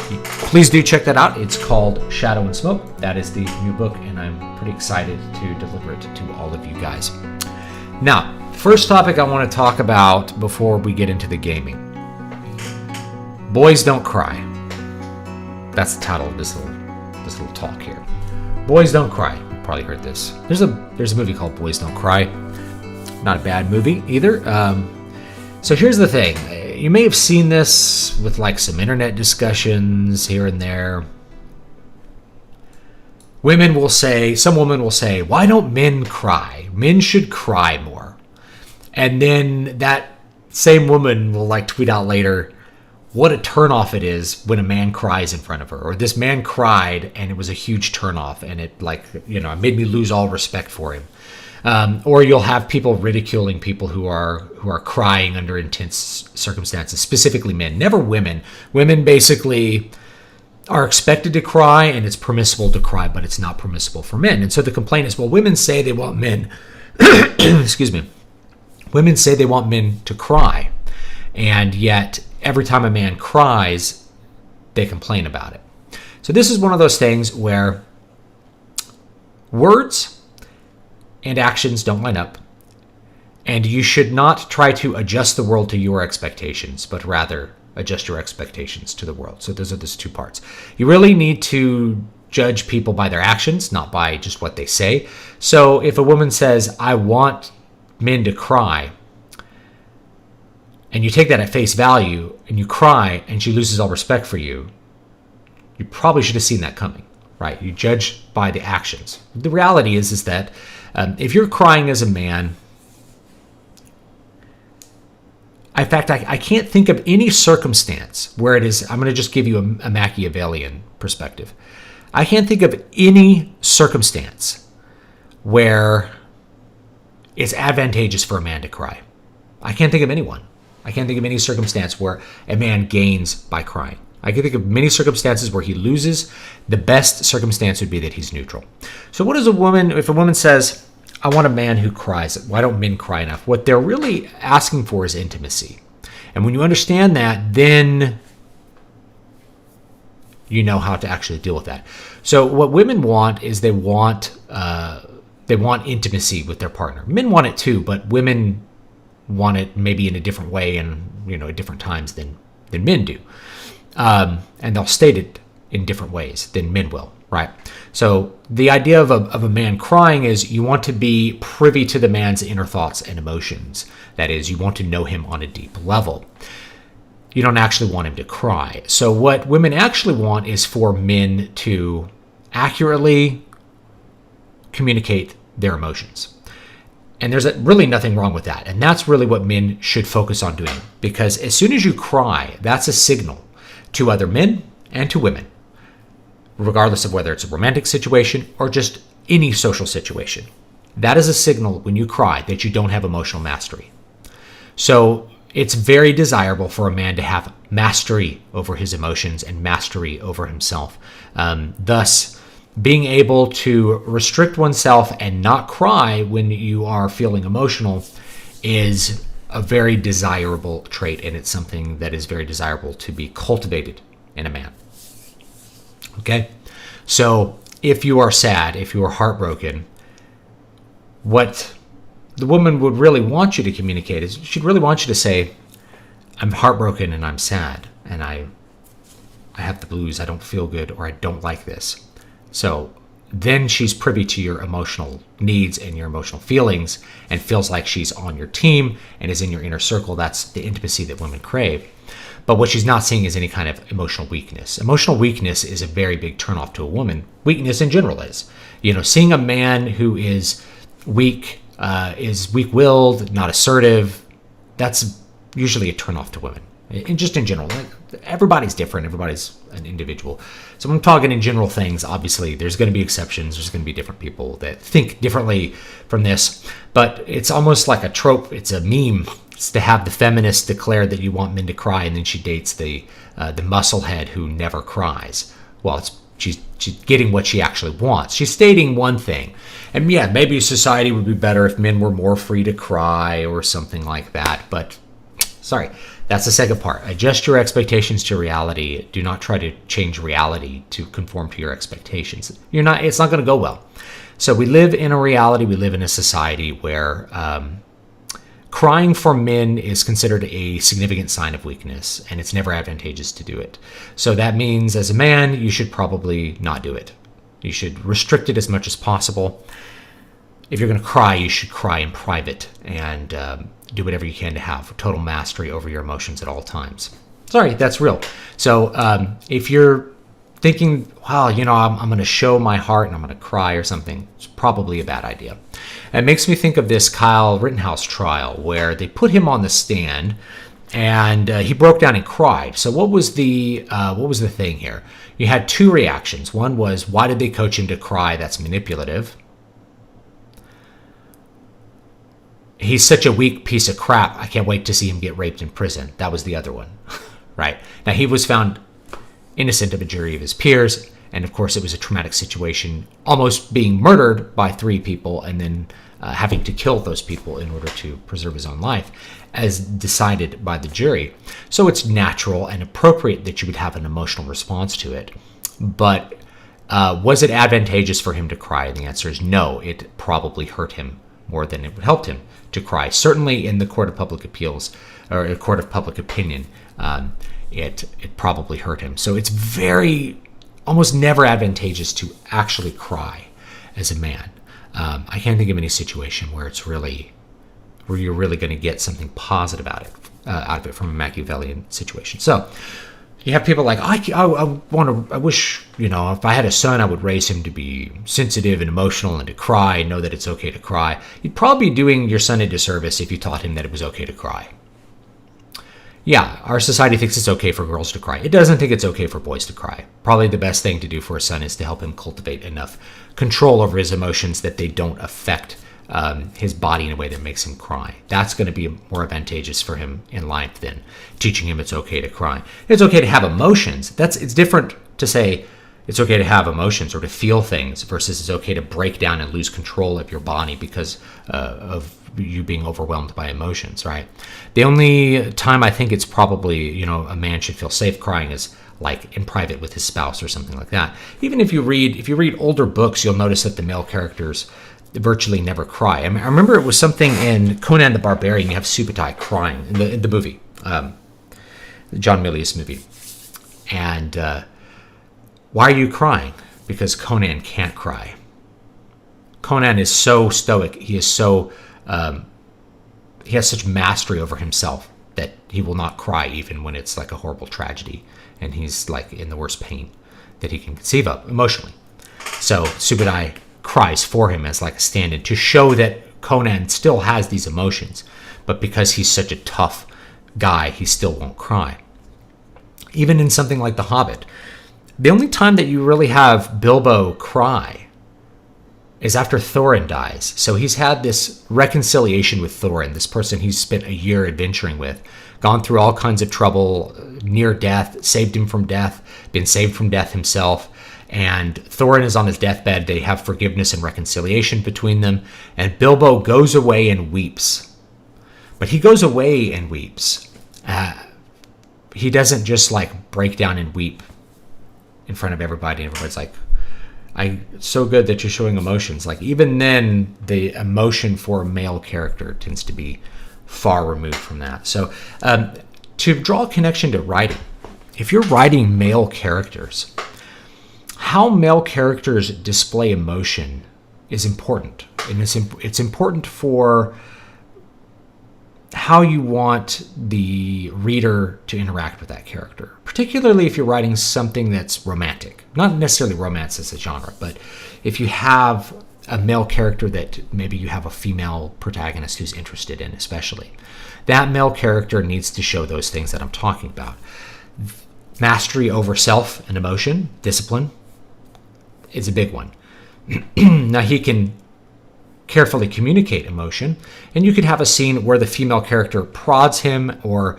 Please do check that out. It's called Shadow and Smoke. That is the new book, and I'm pretty excited to deliver it to all of you guys. Now, first topic I want to talk about before we get into the gaming. Boys don't cry. That's the title of this little talk here. Boys don't cry. You've probably heard this. There's a movie called Boys Don't Cry. Not a bad movie either. So here's the thing. You may have seen this with like some internet discussions here and there. Some woman will say, why don't men cry? Men should cry more. And then that same woman will like tweet out later what a turnoff it is when a man cries in front of her. Or this man cried and it was a huge turnoff and it it made me lose all respect for him. Or you'll have people ridiculing people who are crying under intense circumstances, specifically men, never women. Women basically are expected to cry, and it's permissible to cry, but it's not permissible for men. And so the complaint is, well, women say they want men, excuse me, women say they want men to cry, and yet every time a man cries, they complain about it. So this is one of those things where words and actions don't line up, and you should not try to adjust the world to your expectations, but rather adjust your expectations to the world. So those are those two parts. You really need to judge people by their actions, not by just what they say. So if a woman says, I want men to cry, and you take that at face value, and you cry, and she loses all respect for you, you probably should have seen that coming, right? You judge by the actions. The reality is that if you're crying as a man, in fact, I can't think of any circumstance where it is, I'm going to just give you a Machiavellian perspective. I can't think of any circumstance where it's advantageous for a man to cry. I can't think of anyone. I can't think of any circumstance where a man gains by crying. I can think of many circumstances where he loses. The best circumstance would be that he's neutral. So what is if a woman says, I want a man who cries, why don't men cry enough? What they're really asking for is intimacy. And when you understand that, then you know how to actually deal with that. So what women want is they want intimacy with their partner. Men want it too, but women want it maybe in a different way and at different times than men do. And they'll state it in different ways than men will, right? So the idea of a man crying is you want to be privy to the man's inner thoughts and emotions. That is, you want to know him on a deep level. You don't actually want him to cry. So what women actually want is for men to accurately communicate their emotions. And there's really nothing wrong with that. And that's really what men should focus on doing. Because as soon as you cry, that's a signal to other men and to women, regardless of whether it's a romantic situation or just any social situation. That is a signal when you cry that you don't have emotional mastery. So it's very desirable for a man to have mastery over his emotions and mastery over himself. Thus, being able to restrict oneself and not cry when you are feeling emotional is a very desirable trait, and it's something that is very desirable to be cultivated in a man. Okay? So if you are sad, if you are heartbroken, what the woman would really want you to communicate is she'd really want you to say, I'm heartbroken and I'm sad and I have the blues, I don't feel good, or I don't like this. So then she's privy to your emotional needs and your emotional feelings and feels like she's on your team and is in your inner circle. That's the intimacy that women crave. But what she's not seeing is any kind of emotional weakness. Emotional weakness is a very big turnoff to a woman. Weakness in general is. Seeing a man who is weak, is weak-willed, not assertive, that's usually a turnoff to women. And just in general, everybody's different. Everybody's an individual. So when I'm talking in general things, obviously there's going to be exceptions. There's going to be different people that think differently from this. But it's almost like a trope. It's a meme. It's to have the feminist declare that you want men to cry, and then she dates the musclehead who never cries. Well, she's getting what she actually wants. She's stating one thing. And yeah, maybe society would be better if men were more free to cry or something like that. But sorry, That's the second part. Adjust your expectations to reality. Do not try to change reality to conform to your expectations. It's not going to go well. So we live in a reality, we live in a society where crying for men is considered a significant sign of weakness, and it's never advantageous to do it. So that means as a man, you should probably not do it. You should restrict it as much as possible. If you're going to cry, you should cry in private and do whatever you can to have total mastery over your emotions at all times. Sorry, that's real. So if you're thinking, wow, I'm going to show my heart and I'm going to cry or something, it's probably a bad idea. It makes me think of this Kyle Rittenhouse trial where they put him on the stand and he broke down and cried. So what was the thing here? You had two reactions. One was, why did they coach him to cry? That's manipulative. He's such a weak piece of crap. I can't wait to see him get raped in prison. That was the other one, right? Now, he was found innocent of a jury of his peers. And of course, it was a traumatic situation, almost being murdered by 3 people and then having to kill those people in order to preserve his own life, as decided by the jury. So it's natural and appropriate that you would have an emotional response to it. But was it advantageous for him to cry? And the answer is no. It probably hurt him more than it helped him to cry. Certainly in the court of public appeals or a court of public opinion, it probably hurt him. So it's almost never advantageous to actually cry as a man. I can't think of any situation where you're really going to get something positive out of it from a Machiavellian situation. So you have people like, I wish, if I had a son, I would raise him to be sensitive and emotional and to cry and know that it's okay to cry. You'd probably be doing your son a disservice if you taught him that it was okay to cry. Yeah, our society thinks it's okay for girls to cry. It doesn't think it's okay for boys to cry. Probably the best thing to do for a son is to help him cultivate enough control over his emotions that they don't affect his body in a way that makes him cry. That's going to be more advantageous for him in life than teaching him it's okay to cry. It's okay to have emotions. It's different to say it's okay to have emotions or to feel things versus it's okay to break down and lose control of your body because of you being overwhelmed by emotions, right? The only time I think it's probably, a man should feel safe crying is like in private with his spouse or something like that. Even if you read older books, you'll notice that the male characters virtually never cry. I remember it was something in Conan the Barbarian. You have Subutai crying in the movie, John Milius movie. And why are you crying? Because Conan can't cry. Conan is so stoic. He is so he has such mastery over himself that he will not cry even when it's like a horrible tragedy and he's like in the worst pain that he can conceive of emotionally. So Subutai cries for him as like a stand-in to show that Conan still has these emotions, but because he's such a tough guy, he still won't cry. Even in something like The Hobbit, the only time that you really have Bilbo cry is after Thorin dies. So he's had this reconciliation with Thorin, this person he's spent a year adventuring with, gone through all kinds of trouble, near death, saved him from death, been saved from death himself. And Thorin is on his deathbed. They have forgiveness and reconciliation between them. And Bilbo goes away and weeps. But he goes away and weeps. He doesn't just like break down and weep in front of everybody. Everybody's like, it's so good that you're showing emotions. Like even then, the emotion for a male character tends to be far removed from that. So to draw a connection to writing, if you're writing male characters, how male characters display emotion is important. And it's important for how you want the reader to interact with that character, particularly if you're writing something that's romantic. Not necessarily romance as a genre, but if you have a male character that maybe you have a female protagonist who's interested in especially, that male character needs to show those things that I'm talking about. Mastery over self and emotion, discipline, is a big one. Now he can carefully communicate emotion, and you could have a scene where the female character prods him or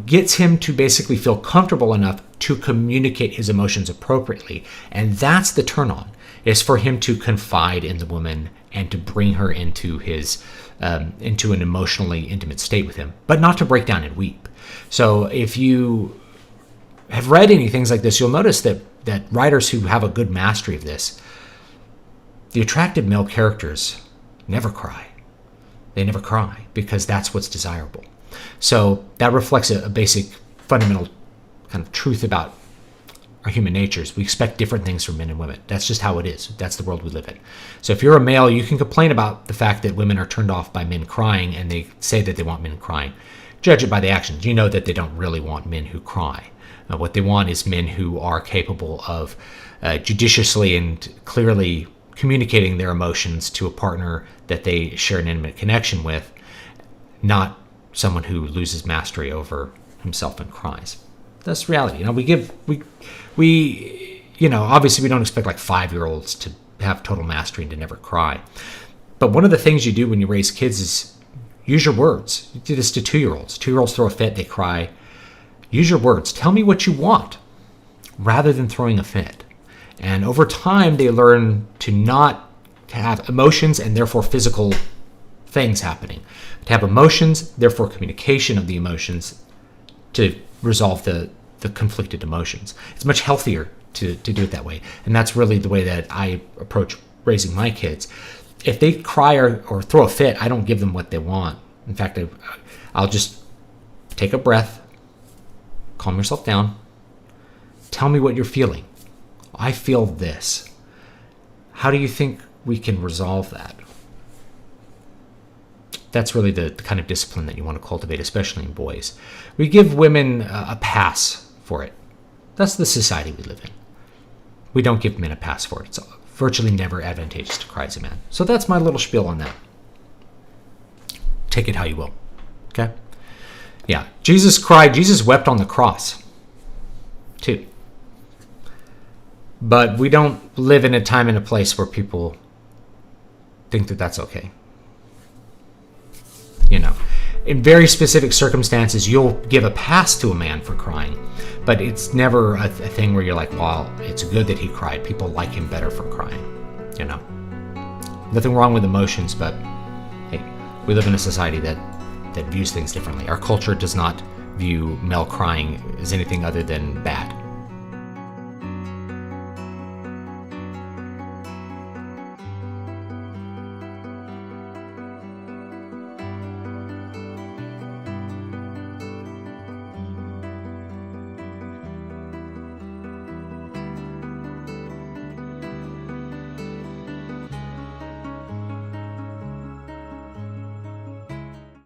gets him to basically feel comfortable enough to communicate his emotions appropriately. And that's the turn on, is for him to confide in the woman and to bring her into his into an emotionally intimate state with him, but not to break down and weep. So if you have read any things like this, you'll notice that writers who have a good mastery of this, the attractive male characters never cry. They never cry because that's what's desirable. So that reflects a basic fundamental kind of truth about our human natures. We expect different things from men and women. That's just how it is. That's the world we live in. So if you're a male, you can complain about the fact that women are turned off by men crying, and they say that they want men crying. Judge it by the actions. You know that they don't really want men who cry. What they want is men who are capable of judiciously and clearly communicating their emotions to a partner that they share an intimate connection with, not someone who loses mastery over himself and cries. That's reality. Obviously we don't expect like 5-year-olds to have total mastery and to never cry. But one of the things you do when you raise kids is use your words. You do this to 2-year-olds. 2-year-olds throw a fit, they cry. Use your words. Tell me what you want rather than throwing a fit. And over time, they learn to not have emotions and therefore physical things happening. To have emotions, therefore communication of the emotions to resolve the conflicted emotions. It's much healthier to do it that way. And that's really the way that I approach raising my kids. If they cry or throw a fit, I don't give them what they want. In fact, I'll just take a breath, calm yourself down, tell me what you're feeling. I feel this. How do you think we can resolve that? That's really the kind of discipline that you want to cultivate, especially in boys. We give women a pass for it. That's the society we live in. We don't give men a pass for it. It's virtually never advantageous to cry as a man. So that's my little spiel on that. Take it how you will. Okay? Yeah. Jesus cried. Jesus wept on the cross, too. But we don't live in a time and a place where people think that that's okay. In very specific circumstances, you'll give a pass to a man for crying, but it's never a thing where you're like, well, it's good that he cried. People like him better for crying. Nothing wrong with emotions, but hey, we live in a society that views things differently. Our culture does not view male crying as anything other than bad.